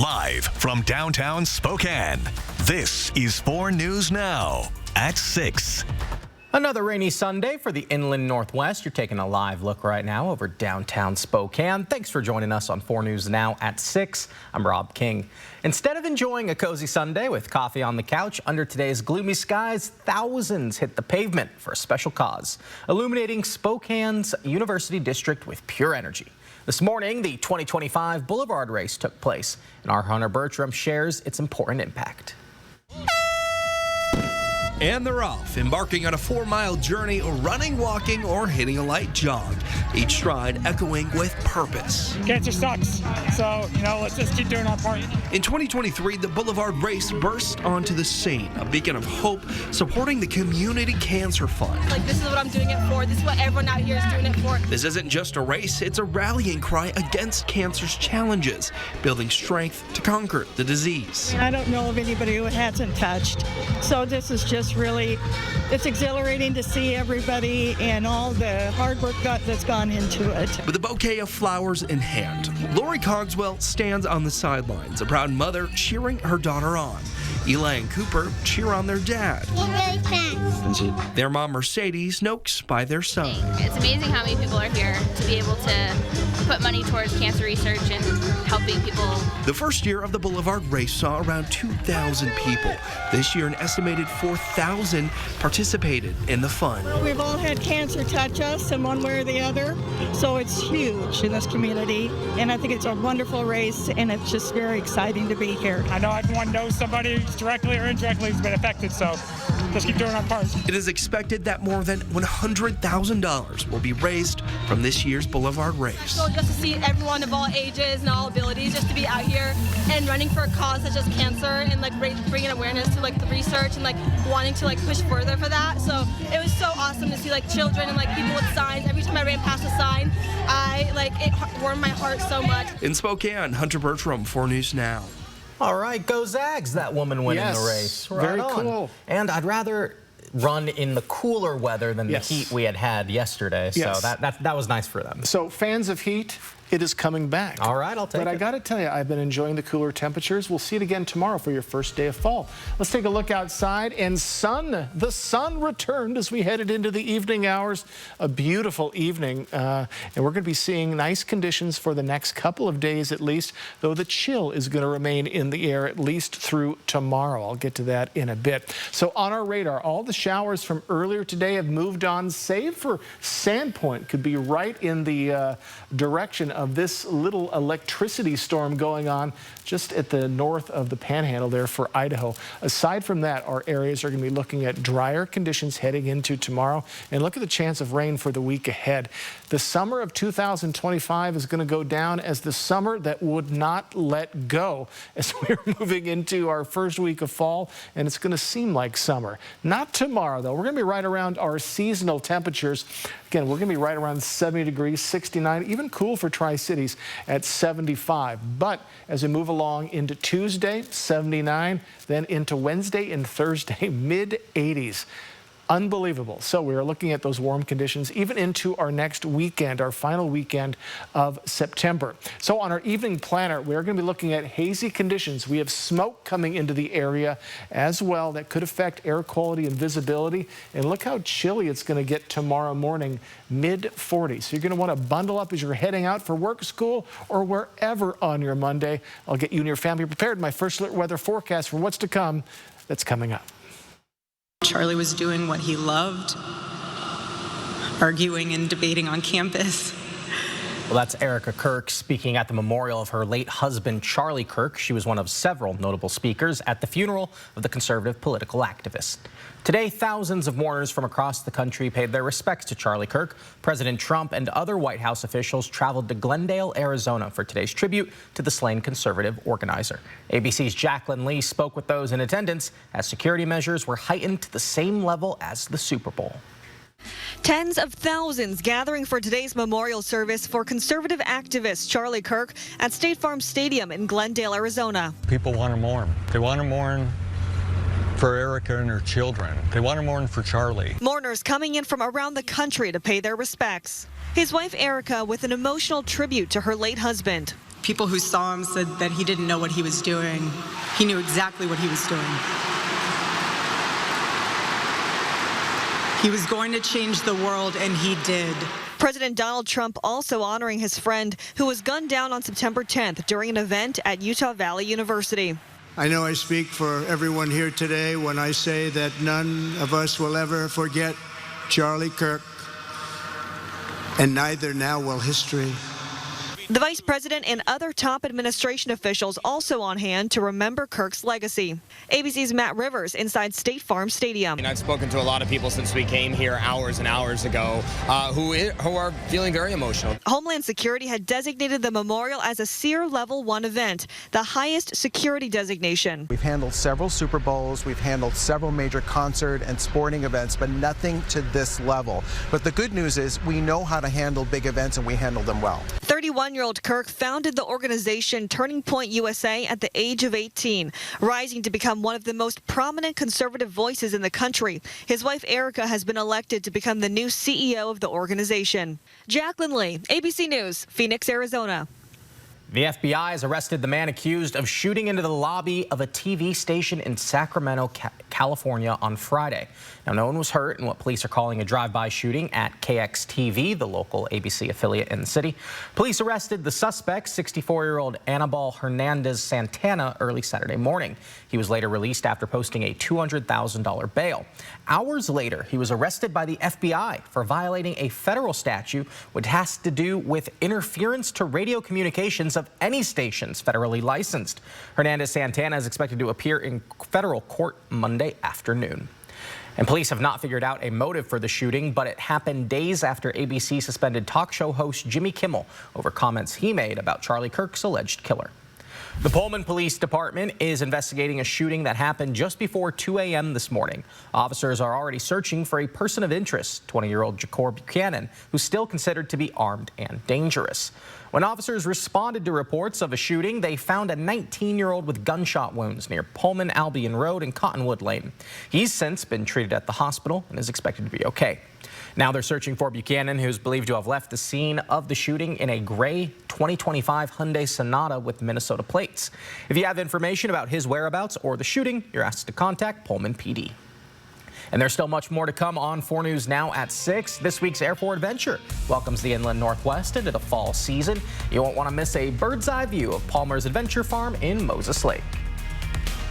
Live from downtown Spokane, this is 4 News Now at 6. Another rainy Sunday for the inland Northwest. You're taking a live look right now over downtown Spokane. Thanks for joining us on 4 News Now at 6. I'm Rob King. Instead of enjoying a cozy Sunday with coffee on the couch under today's gloomy skies, thousands hit the pavement for a special cause, illuminating Spokane's University District with pure energy. This morning, the 2025 Boulevard Race took place, and our Hunter Bertram shares its important impact. And they're off, embarking on a 4-mile journey, running, walking, or hitting a light jog. Each stride echoing with purpose. Cancer sucks, so, let's just keep doing our part. In 2023, the Boulevard Race burst onto the scene, a beacon of hope supporting the Community Cancer Fund. This is what I'm doing it for. This is what everyone out here is doing it for. This isn't just a race, it's a rallying cry against cancer's challenges, building strength to conquer the disease. I don't know of anybody who it hasn't touched, so this is just really, it's exhilarating to see everybody and all the hard work that's gone into it. With a bouquet of flowers in hand, Lori Cogswell stands on the sidelines, a proud mother cheering her daughter on. Eli and Cooper cheer on their dad. Really fast. Their mom Mercedes Noakes by their side. It's amazing how many people are here to be able to put money towards cancer research and helping people. The first year of the Boulevard Race saw around 2,000 people. This year, an estimated 4,000 participated in the fun. We've all had cancer touch us in one way or the other, so it's huge in this community, and I think it's a wonderful race, and it's just very exciting to be here. I know everyone knows somebody who's directly or indirectly has been affected, so just keep doing our part. It is expected that more than $100,000 will be raised from this year's Boulevard Race. So just to see everyone of all ages and all abilities just to be out here and running for a cause such as cancer and bringing awareness to the research and wanting to push further for that. So it was so awesome to see children and people with signs. Every time I ran past a sign, it warmed my heart so much. In Spokane, Hunter Bertram, 4 News Now. All right, go Zags, that woman winning the race. Right very on. Cool. And I'd rather run in the cooler weather than the heat we had yesterday. So that was nice for them. So fans of heat, it is coming back. All right, I'll take it. But I got to tell you, I've been enjoying the cooler temperatures. We'll see it again tomorrow for your first day of fall. Let's take a look outside, and the sun returned as we headed into the evening hours. A beautiful evening, and we're going to be seeing nice conditions for the next couple of days at least, though the chill is going to remain in the air at least through tomorrow. I'll get to that in a bit. So on our radar, all the showers from earlier today have moved on, save for Sandpoint. Could be right in the direction of this little electricity storm going on just at the north of the Panhandle there for Idaho. Aside from that, our areas are going to be looking at drier conditions heading into tomorrow, and look at the chance of rain for the week ahead. The summer of 2025 is going to go down as the summer that would not let go as we're moving into our first week of fall, and it's going to seem like summer. Not tomorrow, though. We're going to be right around our seasonal temperatures. Again, we're going to be right around 70 degrees, 69, even cool for Tri-Cities at 75. But as we move along into Tuesday, 79, then into Wednesday and Thursday, mid-80s. Unbelievable. So we are looking at those warm conditions even into our next weekend, our final weekend of September. So on our evening planner, we're going to be looking at hazy conditions. We have smoke coming into the area as well that could affect air quality and visibility. And look how chilly it's going to get tomorrow morning, mid-40s. So you're going to want to bundle up as you're heading out for work, school, or wherever on your Monday. I'll get you and your family prepared. My first weather forecast for what's to come. That's coming up. Charlie was doing what he loved, arguing and debating on campus. Well, that's Erica Kirk speaking at the memorial of her late husband, Charlie Kirk. She was one of several notable speakers at the funeral of the conservative political activist. Today, thousands of mourners from across the country paid their respects to Charlie Kirk. President Trump and other White House officials traveled to Glendale, Arizona for today's tribute to the slain conservative organizer. ABC's Jacqueline Lee spoke with those in attendance as security measures were heightened to the same level as the Super Bowl. Tens of thousands gathering for today's memorial service for conservative activist Charlie Kirk at State Farm Stadium in Glendale, Arizona. People want to mourn. They want to mourn for Erica and her children. They want to mourn for Charlie. Mourners coming in from around the country to pay their respects. His wife Erica with an emotional tribute to her late husband. People who saw him said that he didn't know what he was doing. He knew exactly what he was doing. He was going to change the world, and he did. President Donald Trump also honoring his friend who was gunned down on September 10th during an event at Utah Valley University. I know I speak for everyone here today when I say that none of us will ever forget Charlie Kirk, and neither now will history. The vice president and other top administration officials also on hand to remember Kirk's legacy. ABC's Matt Rivers inside State Farm Stadium. And I've spoken to a lot of people since we came here hours and hours ago who are feeling very emotional. Homeland Security had designated the memorial as a SEER Level 1 event, the highest security designation. We've handled several Super Bowls, we've handled several major concert and sporting events, but nothing to this level. But the good news is we know how to handle big events, and we handle them well. 31-year-old Kirk founded the organization Turning Point USA at the age of 18, rising to become one of the most prominent conservative voices in the country. His wife Erica has been elected to become the new CEO of the organization. Jacqueline Lee, ABC News, Phoenix, Arizona. The FBI has arrested the man accused of shooting into the lobby of a TV station in Sacramento, California on Friday. Now, no one was hurt in what police are calling a drive-by shooting at KXTV, the local ABC affiliate in the city. Police arrested the suspect, 64-year-old Anibal Hernandez Santana, early Saturday morning. He was later released after posting a $200,000 bail. Hours later, he was arrested by the FBI for violating a federal statute which has to do with interference to radio communications of any stations federally licensed. Hernandez Santana is expected to appear in federal court Monday afternoon. And police have not figured out a motive for the shooting, but it happened days after ABC suspended talk show host Jimmy Kimmel over comments he made about Charlie Kirk's alleged killer. The Pullman Police Department is investigating a shooting that happened just before 2 a.m. this morning. Officers are already searching for a person of interest, 20-year-old Jacor Buchanan, who's still considered to be armed and dangerous. When officers responded to reports of a shooting, they found a 19-year-old with gunshot wounds near Pullman Albion Road and Cottonwood Lane. He's since been treated at the hospital and is expected to be okay. Now they're searching for Buchanan, who's believed to have left the scene of the shooting in a gray 2025 Hyundai Sonata with Minnesota plates. If you have information about his whereabouts or the shooting, you're asked to contact Pullman PD. And there's still much more to come on 4 News Now at 6. This week's Air4 Adventure welcomes the Inland Northwest into the fall season. You won't want to miss a bird's eye view of Palmer's Adventure Farm in Moses Lake.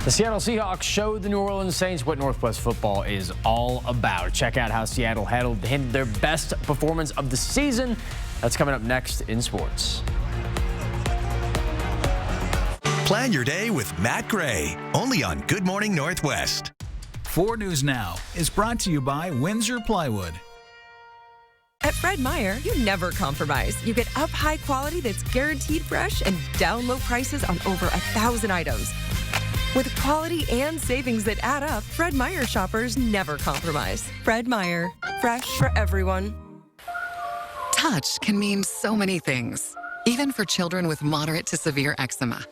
The Seattle Seahawks showed the New Orleans Saints what Northwest football is all about. Check out how Seattle handled their best performance of the season. That's coming up next in sports. Plan your day with Matt Gray, only on Good Morning Northwest. 4 News Now is brought to you by Windsor Plywood. At Fred Meyer, you never compromise. You get up high quality that's guaranteed fresh and down low prices on over 1,000 items. With quality and savings that add up, Fred Meyer shoppers never compromise. Fred Meyer, fresh for everyone. Touch can mean so many things, even for children with moderate to severe eczema.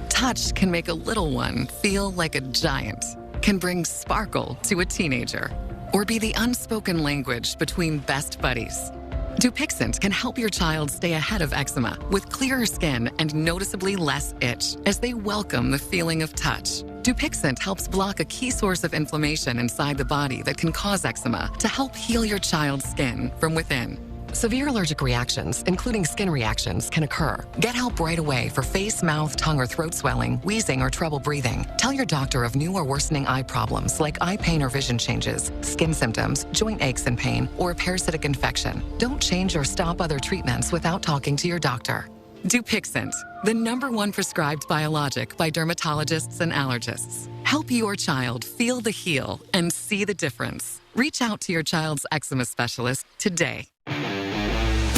Touch can make a little one feel like a giant, can bring sparkle to a teenager, or be the unspoken language between best buddies. Dupixent can help your child stay ahead of eczema with clearer skin and noticeably less itch as they welcome the feeling of touch. Dupixent helps block a key source of inflammation inside the body that can cause eczema to help heal your child's skin from within. Severe allergic reactions, including skin reactions, can occur. Get help right away for face, mouth, tongue, or throat swelling, wheezing, or trouble breathing. Tell your doctor of new or worsening eye problems like eye pain or vision changes, skin symptoms, joint aches and pain, or a parasitic infection. Don't change or stop other treatments without talking to your doctor. Dupixent, the #1 prescribed biologic by dermatologists and allergists. Help your child feel the heal and see the difference. Reach out to your child's eczema specialist today.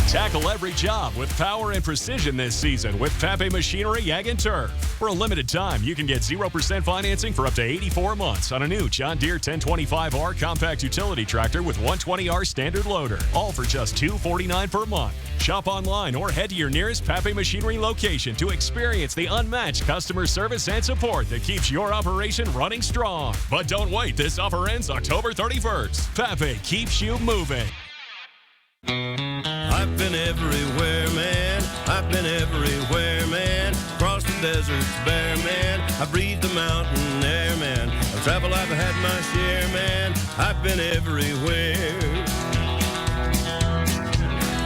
Tackle every job with power and precision this season with Pape Machinery Ag & Turf. For a limited time, you can get 0% financing for up to 84 months on a new John Deere 1025R compact utility tractor with 120R standard loader, all for just $249 per month. Shop online or head to your nearest Pape Machinery location to experience the unmatched customer service and support that keeps your operation running strong. But don't wait, this offer ends October 31st. Pape keeps you moving. I've been everywhere, man. I've been everywhere, man. deserts bare, man. I breathe the mountain air, man. I've traveled, I've had my share, man. I've been everywhere.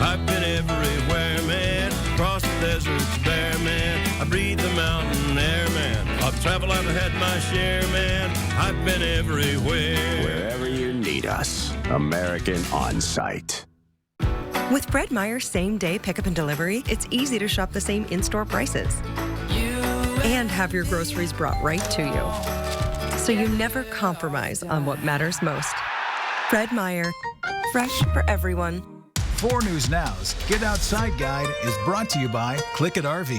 I've been everywhere, man. Across the deserts bare, man. I breathe the mountain air, man. I've traveled, I've had my share, man. I've been everywhere. Wherever you need us, American On Site. With Fred Meyer same-day pickup and delivery, it's easy to shop the same in-store prices and have your groceries brought right to you, so you never compromise on what matters most. Fred Meyer, fresh for everyone. 4 News Now's Get Outside Guide is brought to you by Click It RV.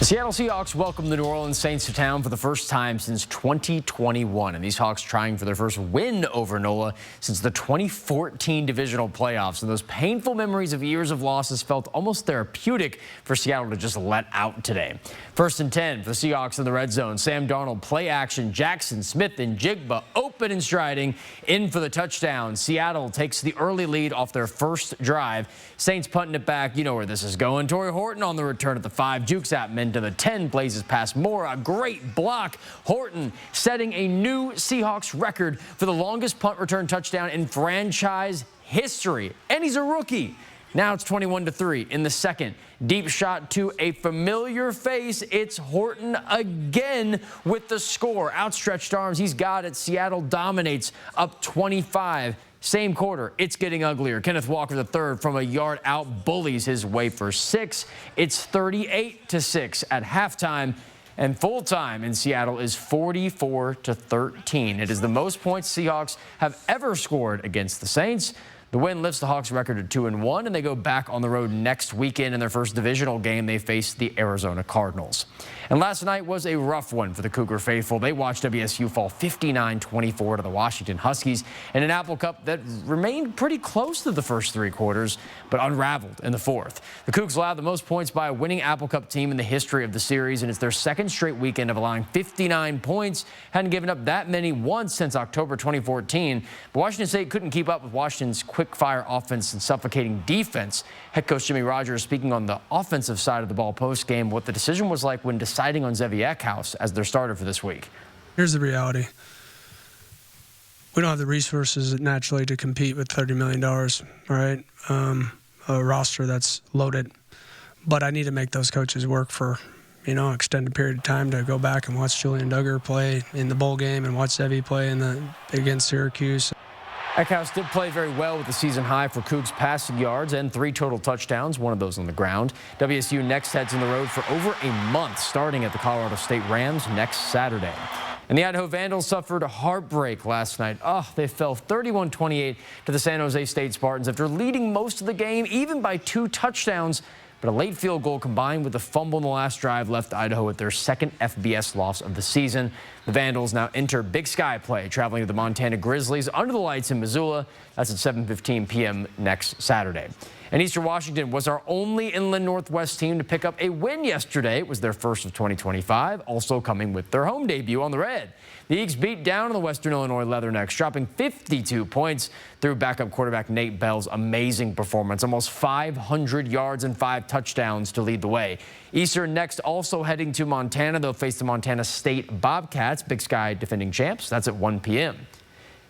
The Seattle Seahawks welcome the New Orleans Saints to town for the first time since 2021. And these Hawks trying for their first win over NOLA since the 2014 divisional playoffs. And those painful memories of years of losses felt almost therapeutic for Seattle to just let out today. 1st and 10 for the Seahawks in the red zone. Sam Darnold, play action. Jackson, Smith, and Jigba open and striding in for the touchdown. Seattle takes the early lead off their first drive. Saints punting it back. You know where this is going. Torrey Horton on the return at the 5. Jukes Atman to the 10, blazes past Moore. A great block. Horton setting a new Seahawks record for the longest punt return touchdown in franchise history. And he's a rookie. Now it's 21-3 in the second. Deep shot to a familiar face. It's Horton again with the score. Outstretched arms. He's got it. Seattle dominates, up 25. Same quarter, it's getting uglier. Kenneth Walker III from a yard out bullies his way for 6. It's 38-6 at halftime, and full time in Seattle is 44-13. It is the most points Seahawks have ever scored against the Saints. The win lifts the Hawks' record to 2-1, and they go back on the road next weekend in their first divisional game. They face the Arizona Cardinals. And last night was a rough one for the Cougar faithful. They watched WSU fall 59-24 to the Washington Huskies in an Apple Cup that remained pretty close to the first 3 quarters, but unraveled in the 4th. The Cougs allowed the most points by a winning Apple Cup team in the history of the series, and it's their 2nd straight weekend of allowing 59 points. Hadn't given up that many once since October 2014. But Washington State couldn't keep up with Washington's quick-fire offense and suffocating defense. Head coach Jimmy Rogers speaking on the offensive side of the ball post-game, what the decision was like when deciding on Zevi Eckhouse as their starter for this week. Here's the reality. We don't have the resources naturally to compete with $30 million, all right? A roster that's loaded. But I need to make those coaches work for, an extended period of time to go back and watch Julian Duggar play in the bowl game and watch Zevi play against Syracuse. Eckhouse did play very well with the season high for Cougs passing yards and 3 total touchdowns, one of those on the ground. WSU next heads on the road for over a month, starting at the Colorado State Rams next Saturday. And the Idaho Vandals suffered a heartbreak last night. They fell 31-28 to the San Jose State Spartans after leading most of the game, even by 2 touchdowns. But a late field goal combined with a fumble in the last drive left Idaho with their 2nd FBS loss of the season. The Vandals now enter Big Sky play, traveling to the Montana Grizzlies under the lights in Missoula. That's at 7:15 p.m. next Saturday. And Eastern Washington was our only Inland Northwest team to pick up a win yesterday. It was their first of 2025, also coming with their home debut on the Red. The Eagles beat down on the Western Illinois Leathernecks, dropping 52 points through backup quarterback Nate Bell's amazing performance. Almost 500 yards and 5 touchdowns to lead the way. Eastern next also heading to Montana. They'll face the Montana State Bobcats, Big Sky defending champs. That's at 1 p.m.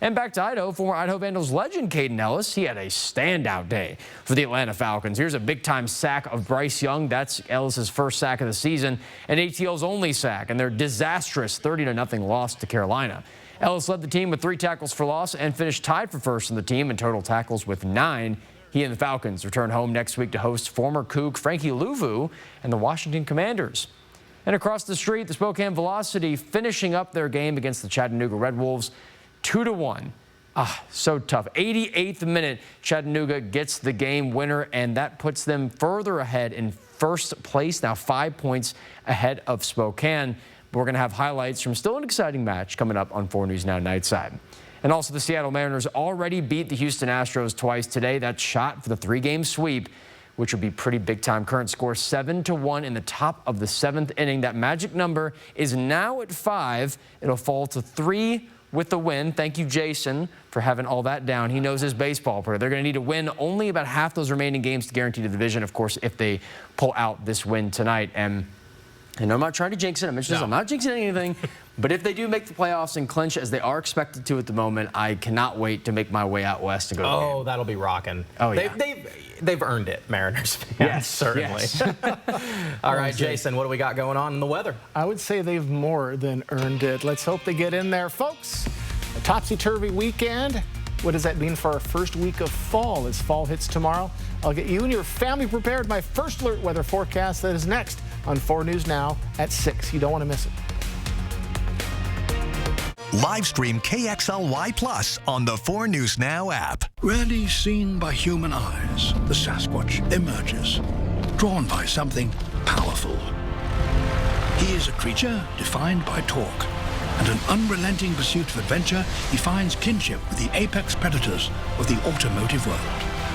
And back to Idaho, former Idaho Vandals legend Caden Ellis. He had a standout day for the Atlanta Falcons. Here's a big-time sack of Bryce Young. That's Ellis' first sack of the season and ATL's only sack in their disastrous 30-0 loss to Carolina. Ellis led the team with 3 tackles for loss and finished tied for first in the team in total tackles with 9. He and the Falcons return home next week to host former Coug Frankie Louvu and the Washington Commanders. And across the street, the Spokane Velocity finishing up their game against the Chattanooga Red Wolves 2-1. So tough. 88th minute, Chattanooga gets the game winner, and that puts them further ahead in first place, now 5 points ahead of Spokane. But we're going to have highlights from still an exciting match coming up on 4 News Now Nightside. And also the Seattle Mariners already beat the Houston Astros twice today. That's shot for the 3-game sweep, which would be pretty big time. Current score 7-1 in the top of the 7th inning. That magic number is now at 5. It'll fall to 3 with the win. Thank you, Jason, for having all that down. He knows his baseball player. They're going to need to win only about half those remaining games to guarantee the division, of course, if they pull out this win tonight. And I'm not trying to jinx it. I'm not jinxing anything. But if they do make the playoffs and clinch, as they are expected to at the moment, I cannot wait to make my way out west to go to the game. That'll be rocking. Oh, yeah. They've earned it, Mariners fans. Yes, certainly. Yes. All right, Jason, what do we got going on in the weather? I would say they've more than earned it. Let's hope they get in there, folks. A topsy-turvy weekend. What does that mean for our first week of fall as fall hits tomorrow? I'll get you and your family prepared. My first alert weather forecast that is next on 4 News Now at 6. You don't want to miss it. Live stream KXLY Plus on the 4 News Now app. Rarely seen by human eyes, the Sasquatch emerges, drawn by something powerful. He is a creature defined by torque, and an unrelenting pursuit of adventure. He finds kinship with the apex predators of the automotive world.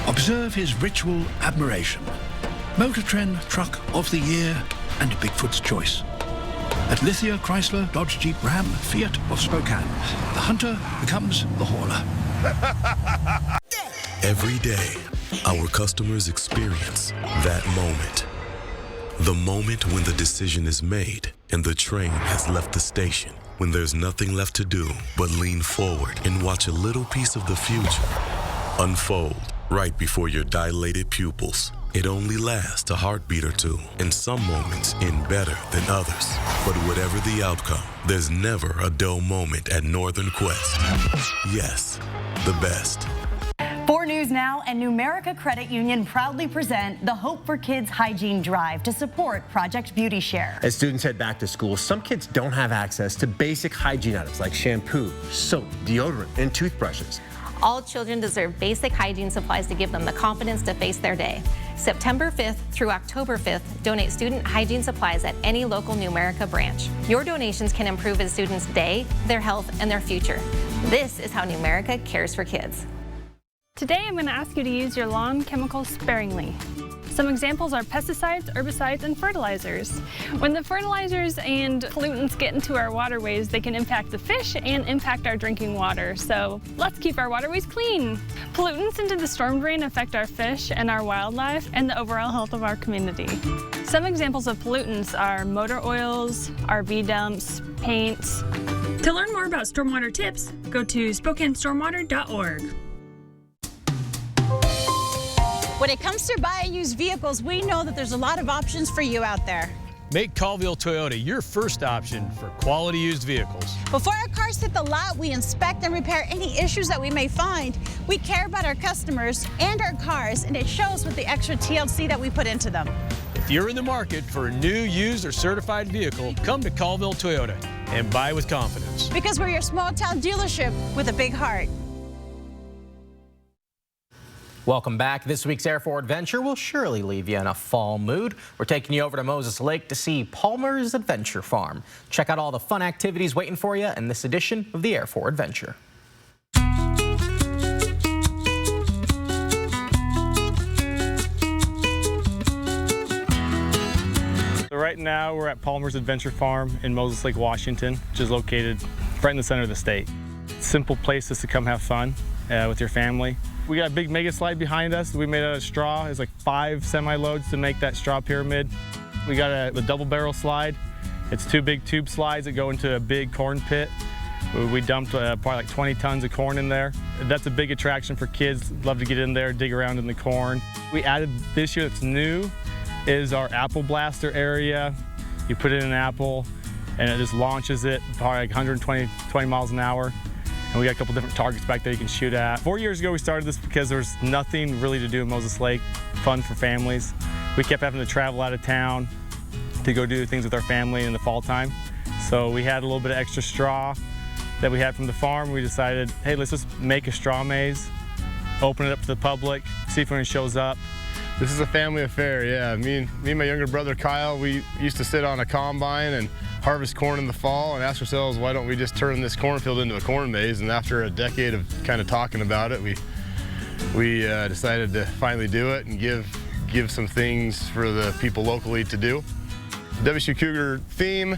Observe his ritual admiration. Motor Trend Truck of the Year and Bigfoot's Choice. At Lithia, Chrysler, Dodge, Jeep, Ram, Fiat of Spokane, the hunter becomes the hauler. Every day, our customers experience that moment. The moment when the decision is made and the train has left the station. When there's nothing left to do but lean forward and watch a little piece of the future unfold right before your dilated pupils. It only lasts a heartbeat or two, and some moments end better than others. But whatever the outcome, there's never a dull moment at Northern Quest. Yes, the best. 4 News Now and Numerica Credit Union proudly present the Hope for Kids Hygiene Drive to support Project Beauty Share. As students head back to school, some kids don't have access to basic hygiene items like shampoo, soap, deodorant, and toothbrushes. All children deserve basic hygiene supplies to give them the confidence to face their day. September 5th through October 5th, donate student hygiene supplies at any local Numerica branch. Your donations can improve a student's day, their health, and their future. This is how Numerica cares for kids. Today I'm going to ask you to use your lawn chemicals sparingly. Some examples are pesticides, herbicides, and fertilizers. When the fertilizers and pollutants get into our waterways, they can impact the fish and impact our drinking water. So let's keep our waterways clean. Pollutants into the storm drain affect our fish and our wildlife and the overall health of our community. Some examples of pollutants are motor oils, RV dumps, paints. To learn more about stormwater tips, go to SpokaneStormwater.org. When it comes to buying used vehicles, we know that there's a lot of options for you out there. Make Colville Toyota your first option for quality used vehicles. Before our cars hit the lot, we inspect and repair any issues that we may find. We care about our customers and our cars, and it shows with the extra TLC that we put into them. If you're in the market for a new, used, or certified vehicle, come to Colville Toyota and buy with confidence. Because we're your small town dealership with a big heart. Welcome back. This week's Air 4 Adventure will surely leave you in a fall mood. We're taking you over to Moses Lake to see Palmer's Adventure Farm. Check out all the fun activities waiting for you in this edition of the Air 4 Adventure. So right now we're at Palmer's Adventure Farm in Moses Lake, Washington, which is located right in the center of the state. Simple places to come have fun with your family. We got a big mega slide behind us that we made out of straw. It's like 5 semi-loads to make that straw pyramid. We got a double barrel slide. It's 2 big tube slides that go into a big corn pit. We dumped probably like 20 tons of corn in there. That's a big attraction for kids. Love to get in there, dig around in the corn. We added this year that's new is our apple blaster area. You put in an apple and it just launches it probably like 120 miles an hour. And we got a couple different targets back there you can shoot at. 4 years ago we started this because there's nothing really to do in Moses Lake, fun for families. We kept having to travel out of town to go do things with our family in the fall time. So we had a little bit of extra straw that we had from the farm. We decided, hey, let's just make a straw maze, open it up to the public, see if anyone shows up. This is a family affair, yeah. Me and my younger brother Kyle, we used to sit on a combine and harvest corn in the fall and ask ourselves, why don't we just turn this cornfield into a corn maze? And after a decade of kind of talking about it, we decided to finally do it and give some things for the people locally to do. WSU Cougar theme,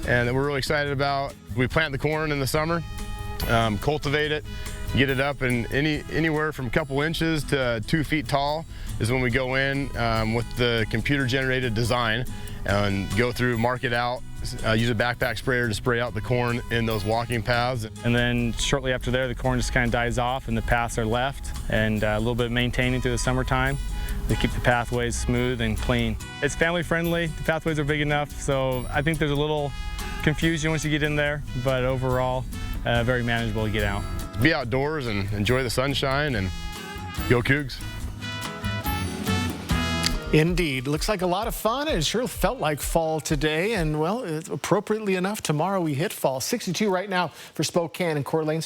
and that we're really excited about. We plant the corn in the summer, cultivate it, get it up, and anywhere from a couple inches to 2 feet tall is when we go in with the computer-generated design and go through, mark it out, use a backpack sprayer to spray out the corn in those walking paths. And then shortly after there, the corn just kind of dies off and the paths are left, and a little bit of maintaining through the summertime to keep the pathways smooth and clean. It's family friendly, the pathways are big enough, so I think there's a little confusion once you get in there, but overall, very manageable to get out. Be outdoors and enjoy the sunshine, and go Cougs. Indeed. Looks like a lot of fun. It sure felt like fall today. And, well, appropriately enough, tomorrow we hit fall. 62 right now for Spokane and Coeur d'Alene.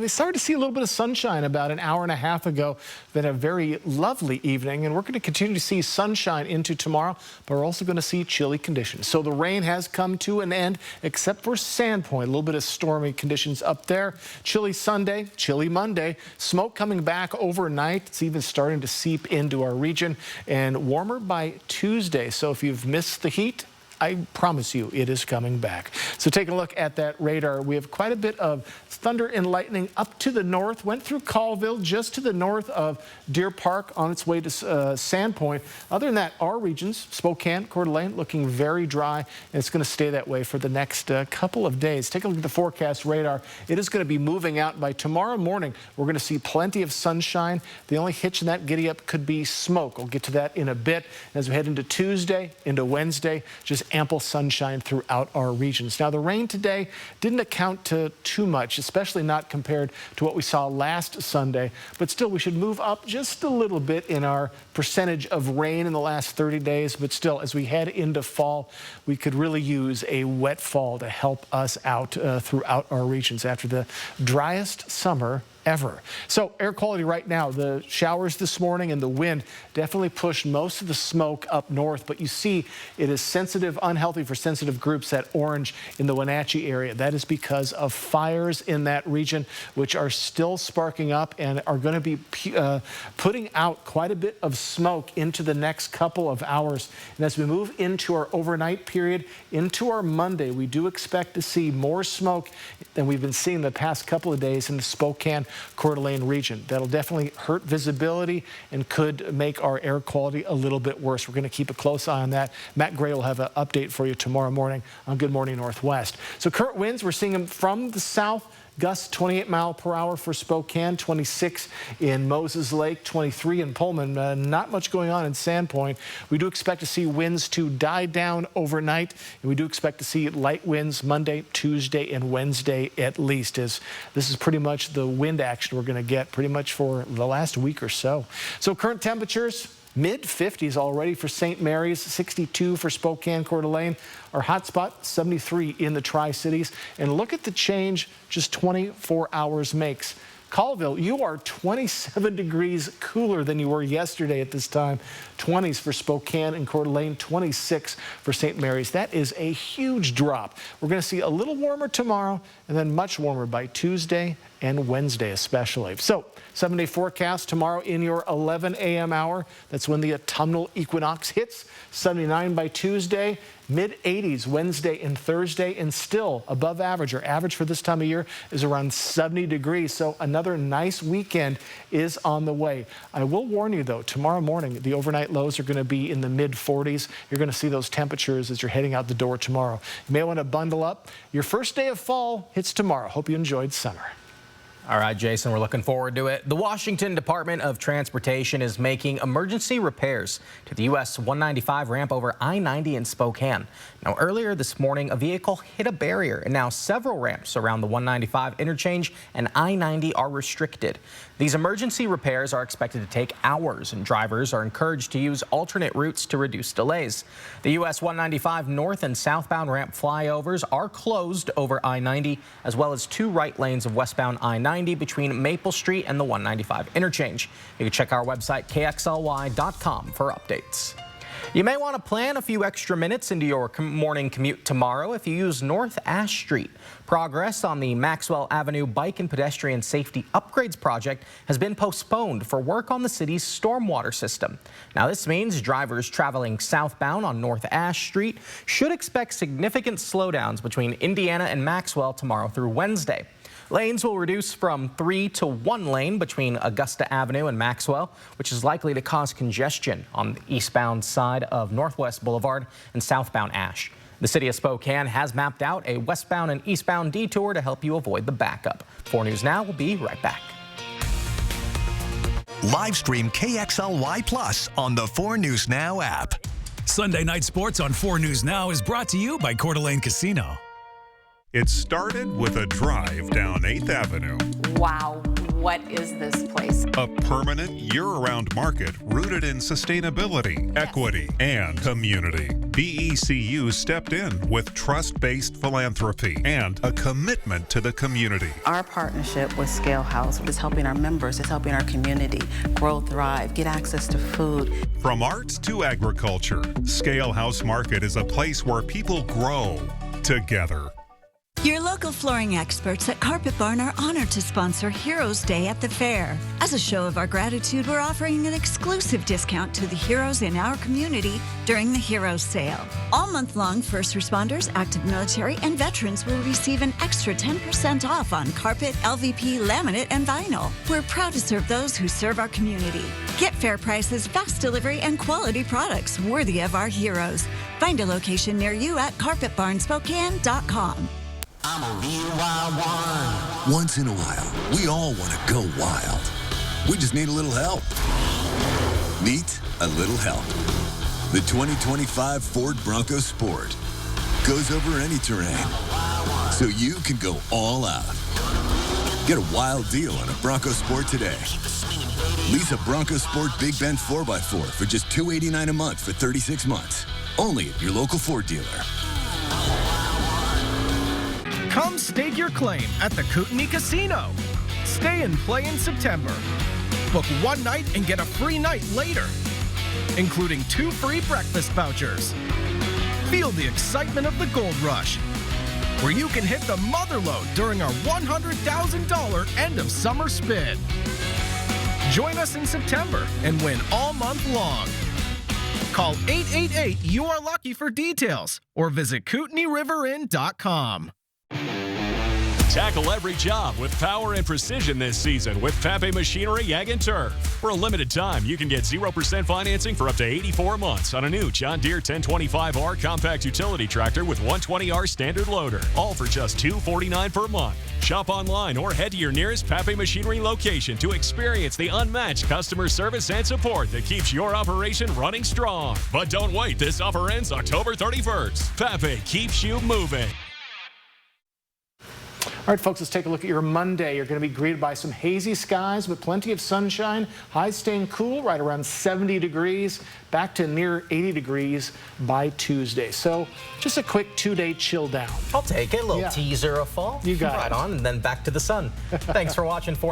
They started to see a little bit of sunshine about an hour and a half ago. Been a very lovely evening. And we're going to continue to see sunshine into tomorrow. But we're also going to see chilly conditions. So the rain has come to an end, except for Sandpoint. A little bit of stormy conditions up there. Chilly Sunday, chilly Monday. Smoke coming back overnight. It's even starting to seep into our region. And warmer by Tuesday. So if you've missed the heat, I promise you it is coming back. So take a look at that radar. We have quite a bit of thunder and lightning up to the north. Went through Colville, just to the north of Deer Park on its way to Sandpoint. Other than that, our regions, Spokane, Coeur d'Alene, looking very dry. And it's going to stay that way for the next couple of days. Take a look at the forecast radar. It is going to be moving out by tomorrow morning. We're going to see plenty of sunshine. The only hitch in that giddy up could be smoke. We'll get to that in a bit. As we head into Tuesday, into Wednesday, just ample sunshine throughout our regions. Now, the rain today didn't account to too much, especially not compared to what we saw last Sunday. But still, we should move up just a little bit in our percentage of rain in the last 30 days. But still, as we head into fall, we could really use a wet fall to help us out throughout our regions after the driest summer ever. So air quality right now, the showers this morning and the wind definitely pushed most of the smoke up north, but you see it is sensitive, unhealthy for sensitive groups, that orange in the Wenatchee area. That is because of fires in that region, which are still sparking up and are going to be putting out quite a bit of smoke into the next couple of hours. And as we move into our overnight period, into our Monday, we do expect to see more smoke than we've been seeing the past couple of days in the Spokane, Coeur d'Alene region. That'll definitely hurt visibility and could make our air quality a little bit worse. We're going to keep a close eye on that. Matt Gray will have an update for you tomorrow morning on Good Morning Northwest. So current winds, we're seeing them from the south. Gusts 28 miles per hour for Spokane, 26 in Moses Lake, 23 in Pullman. Not much going on in Sandpoint. We do expect to see winds to die down overnight, and we do expect to see light winds Monday, Tuesday, and Wednesday at least, as this is pretty much the wind action we're going to get pretty much for the last week or so. So current temperatures, mid-50s already for St. Mary's, 62 for Spokane, Coeur d'Alene. Our hot spot, 73 in the Tri-Cities. And look at the change just 24 hours makes. Colville, you are 27 degrees cooler than you were yesterday at this time. 20s for Spokane and Coeur d'Alene, 26 for St. Mary's. That is a huge drop. We're going to see a little warmer tomorrow and then much warmer by Tuesday and Wednesday especially. So 7-day forecast tomorrow in your 11 a.m. hour. That's when the autumnal equinox hits. 79 by Tuesday, mid-80s Wednesday and Thursday, and still above average. Our average for this time of year is around 70 degrees. So another nice weekend is on the way. I will warn you, though, tomorrow morning, the overnight lows are going to be in the mid-40s. You're going to see those temperatures as you're heading out the door tomorrow. You may want to bundle up. Your first day of fall hits tomorrow. Hope you enjoyed summer. All right, Jason, we're looking forward to it. The Washington Department of Transportation is making emergency repairs to the US 195 ramp over I-90 in Spokane. Now, earlier this morning, a vehicle hit a barrier, and now several ramps around the 195 interchange and I-90 are restricted. These emergency repairs are expected to take hours, and drivers are encouraged to use alternate routes to reduce delays. The US 195 north and southbound ramp flyovers are closed over I-90, as well as 2 right lanes of westbound I-90 between Maple Street and the 195 interchange. You can check our website, KXLY.com, for updates. You may want to plan a few extra minutes into your morning commute tomorrow if you use North Ash Street. Progress on the Maxwell Avenue Bike and Pedestrian Safety Upgrades project has been postponed for work on the city's stormwater system. Now, this means drivers traveling southbound on North Ash Street should expect significant slowdowns between Indiana and Maxwell tomorrow through Wednesday. Lanes will reduce from 3 to 1 lane between Augusta Avenue and Maxwell, which is likely to cause congestion on the eastbound side of Northwest Boulevard and southbound Ash. The city of Spokane has mapped out a westbound and eastbound detour to help you avoid the backup. 4 News Now will be right back. Live stream KXLY Plus on the 4 News Now app. Sunday Night Sports on 4 News Now is brought to you by Coeur d'Alene Casino. It started with a drive down 8th Avenue. Wow, what is this place? A permanent year-round market rooted in sustainability, equity, and community. BECU stepped in with trust-based philanthropy and a commitment to the community. Our partnership with Scale House is helping our members, is helping our community grow, thrive, get access to food. From arts to agriculture, Scale House Market is a place where people grow together. Your local flooring experts at Carpet Barn are honored to sponsor Heroes Day at the fair. As a show of our gratitude, we're offering an exclusive discount to the heroes in our community during the Heroes Sale. All month long, first responders, active military, and veterans will receive an extra 10% off on carpet, LVP, laminate, and vinyl. We're proud to serve those who serve our community. Get fair prices, fast delivery, and quality products worthy of our heroes. Find a location near you at carpetbarnspokane.com. I'm a real wild one. Once in a while, we all want to go wild. We just need a little help. Meet a little help. The 2025 Ford Bronco Sport goes over any terrain, so you can go all out. Get a wild deal on a Bronco Sport today. Lease a Bronco Sport Big Bend 4x4 for just $289 a month for 36 months. Only at your local Ford dealer. Come stake your claim at the Kootenai Casino. Stay and play in September. Book one night and get a free night later, including 2 free breakfast vouchers. Feel the excitement of the Gold Rush, where you can hit the mother load during our $100,000 end of summer spin. Join us in September and win all month long. Call 888-YOU-ARE-LUCKY for details or visit KootenaiRiverInn.com. Tackle every job with power and precision this season with Pape Machinery Ag & Turf. For a limited time, you can get 0% financing for up to 84 months on a new John Deere 1025R compact utility tractor with 120R standard loader, all for just $249 per month. Shop online or head to your nearest Pape Machinery location to experience the unmatched customer service and support that keeps your operation running strong. But don't wait, this offer ends October 31st. Pape keeps you moving. All right, folks, let's take a look at your Monday. You're going to be greeted by some hazy skies, but plenty of sunshine. Highs staying cool, right around 70 degrees, back to near 80 degrees by Tuesday. So just a quick 2-day chill down. I'll take it. A little teaser of fall. You got it. Right on, and then back to the sun. Thanks for watching 4